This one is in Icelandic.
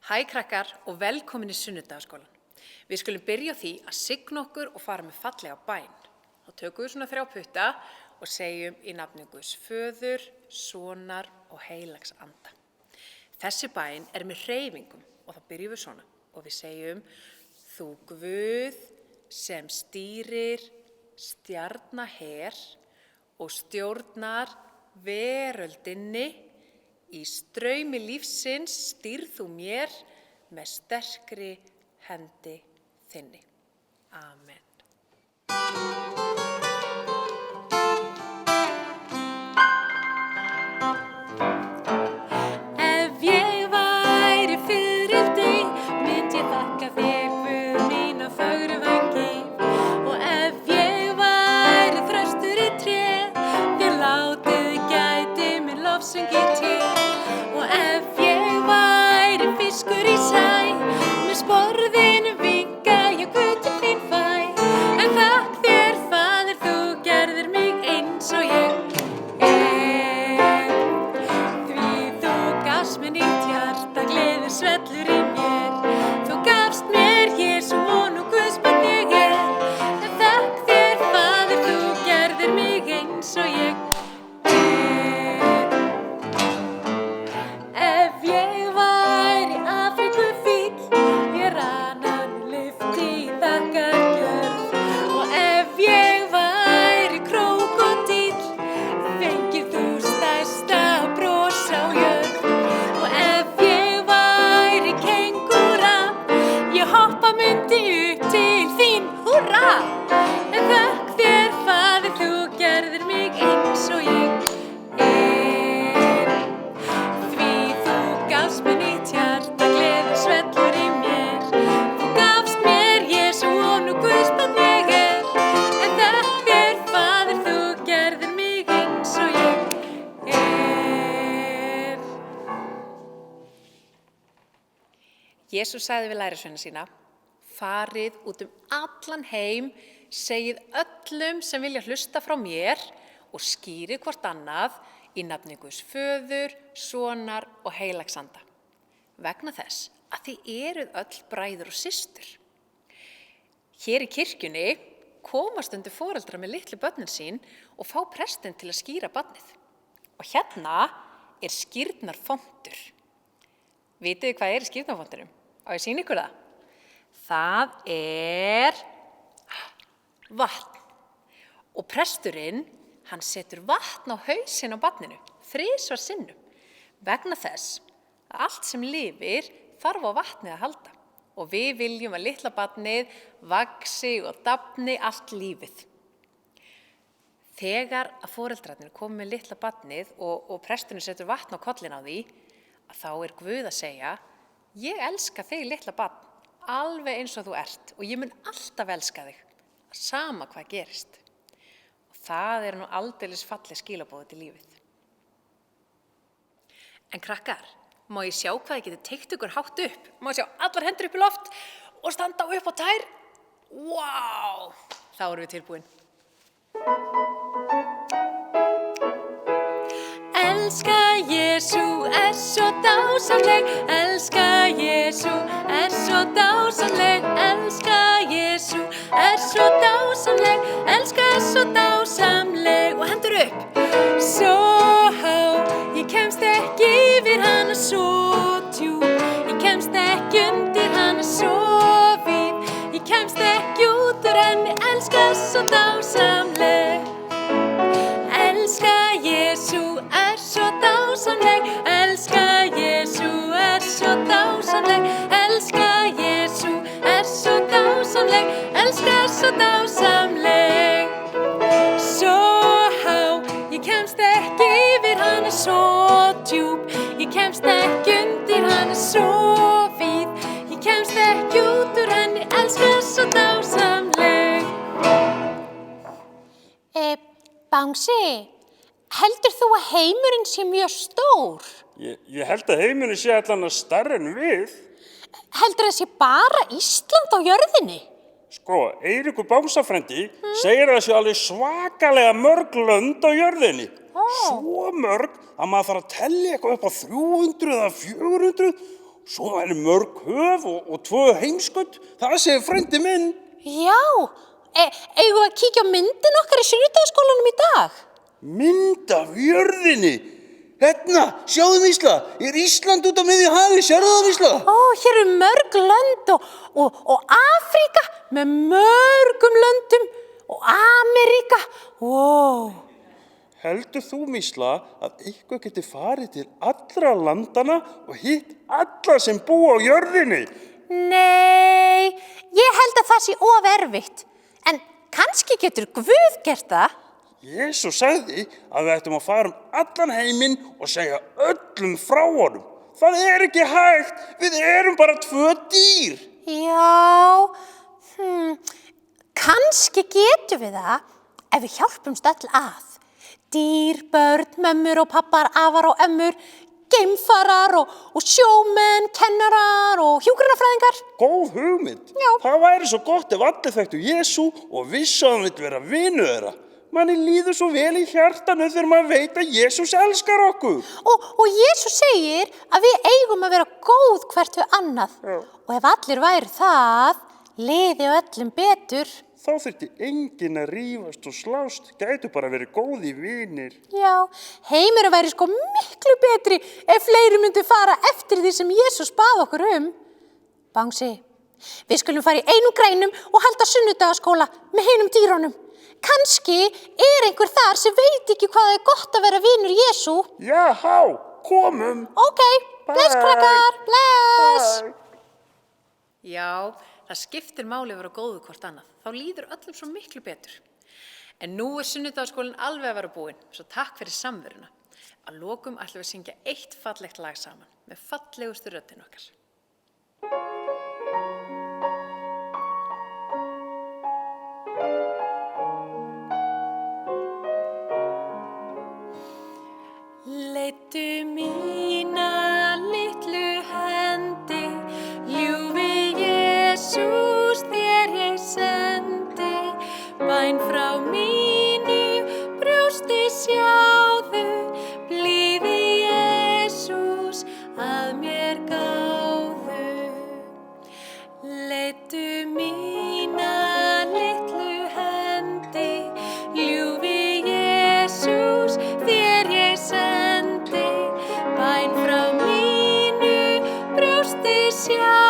Hæ krakkar og velkomin í Sunnudagaskólann. Við skulum byrja á því að signa okkur og fara með fallega bæn. Þá tökum við svona 3 putta og segjum í nafni Guðs Föður, Sonar og Heilags Anda. Þessi bæn með hreyfingum og þá byrjum við svona og við segjum: Þú Guð sem stýrir stjarnaher og stjórnar veröldinni, í straumi lífsins stýrð þú mér með sterkri hendi þinni. Amen. Ef ég væri fiðrildi, myndi ég þakka þér, Guð mína fögru vængi. Og ef ég væri þröstur í tré, þér látið gæti mér lofsöngi til. Og ef ég væri fiskur í sæ, með sporðinu vinka ég Guð til þín fæ. En þakk þér, Faðir, þú gerðir mig eins og ég er. Því þú gafst mér nýtt hjarta, gleði svellur í mér. Þú gafst mér Jesú og nú Guðs barn ég er. En þakk þér, Faðir, þú gerðir mig eins og ég er. Ef ég væri Afríkufíll, ég ranan lyfti í þakkargjörð. Og ef ég væri krókódíll, fengir þú stærsta bros á jörð. Og ef ég væri kengúra, ég hoppa myndi upp til þín, húrra! En þakk þér, Faðir, þú gerðir mig eins og ég er. Því þú gafst mér nýtt hjarta, gleði svellur í mér. Þú gafst mér Jesú og nú Guðs barn ég er. En þakk þér, Faðir, þú gerðir mig eins og ég er. Jesús sagði við lærisveina sína: Farið út allan heim, segið öllum sem vilja hlusta frá mér og skýrið hvort annað í nafni Guðs Föður, Sonar og Heilags Anda. Vegna þess að þið eruð öll bræður og systur. Hér í kirkjunni koma stundum foreldrar með litlu börnin sín og fá prestinn til að skýra barnið. Og hérna skírnarfontur. Vitið þið hvað í skírnarfontinum? Á ég sýna ykkur það? Það vatn. Og presturinn, hann setur vatn á hausinn á barninu 3 sinnum. Vegna þess að allt sem lifir þarf á vatnið að halda. Og við viljum að litla barnið vaxi og dafni allt lífið. Þegar að foreldrarnir komu með litla barnið og presturinn setur vatn á kollinn á því, að þá Guð að segja: Ég elska þig, litla barn, alveg eins og þú ert og ég mun alltaf elska þig, sama hvað gerist. Og það nú aldeilis falleg skilaboð til lífið. En krakkar, má ég sjá hvað ég geti teygt ykkur hátt upp? Má ég sjá allar hendur upp í loft og standa upp á tær? Vá! Þá erum við tilbúin. Elska Jesú svo dásamleg, elska Jesú svo dásamleg, elska Jesú svo dásamleg, elska svo dásamleg. Og hendur upp. Svo há, ég kemst ekki yfir hana, svo djúp, ég kemst ekki undir hana, svo víð, ég kemst ekki út úr henni, elska svo dásamleg. Elska Jesú svo dásamleg, elska Jesú svo dásamleg, elska Jesú svo dásamleg, elska svo dásamleg. Svo há, ég kemst ekki yfir hana, svo djúp, ég kemst ekki undir hana, svo víð, ég kemst ekki út úr henni, elska svo dásamleg. Bangsi, heldur þú að heimurinn sé mjög stór? Ég held að heimurinn sé allan stærri en við. Heldur það sé bara Ísland á jörðinni? Sko, Eiríkur bámsafrændi segir að það sé alveg svakalega mörg lönd á jörðinni. Svo mörg að maður þarf að telja eitthvað upp á 300 eða 400 Svo væri mörg höf og 2 heimskaut, það segir frændi minn. Já, eigum við að kíkja á myndin okkar í sunnudagaskólanum í dag? Mynd af jörðinni. Hérna, sjáðu Vísla, Ísland út á miðju hafi, sérðu það Vísla? Hér eru mörg lönd og Afríka með mörgum löndum og Ameríka. Heldur þú, Vísla, að eitthvað geti farið til allra landana og hitt alla sem búa á jörðinni? Nei, ég held að það sé of erfitt. En kannski getur Guð gert það. Jesús sagði að við ættum að fara allan heiminn og segja öllum frá honum. Það ekki hægt, við erum bara 2 dýr. Já, kannski getum við það ef við hjálpumst öll að. Dýr, börn, mömmur og pappar, afar og ömmur, geimfarar og sjómenn, kennarar og hjúkrunarfræðingar. Góð hugmynd. Já. Það væri svo gott ef allir þekktu Jesú og vissu að hann vill vera vinur þeirra. Manni líður svo vel í hjartanu þegar maður veit að Jesús elskar okkur. Og Jesús segir að við eigum að vera góð hvert við annað. Já. Og ef allir væru það, liði öllum betur. Þá þyrfti enginn að rífast og slást, gætu bara verið góði vinir. Já, heimurinn væri sko miklu betri ef fleiri myndu fara eftir því sem Jesús bað okkur um. Bangsi, við skulum fara í einum greinum og halda sunnudagaskóla með hinum dýrunum. Kannski einhver þar sem veit ekki hvað það gott að vera vinur Jesú. Jáhá, komum. Ok, bless krakkar, bless. Bye. Já, það skiptir máli að vera góðu hvort annað. Þá líður öllum svo miklu betur. En nú sunnudagaskólinn alveg að vera búinn, svo takk fyrir samveruna. Að lokum ætlum við að syngja eitt fallegt lag saman með fallegustu röddin okkar. Leiddu mína litlu hendi, ljúfi Jesús þér ég sendi. Bæn frá mínu brjósti sjáðu, blíði Jesús að mér gáðu. Leiddu mína litlu hendi, ljúfi Jesús þér ég sendi. Bæn frá mínu brjósti sjáðu.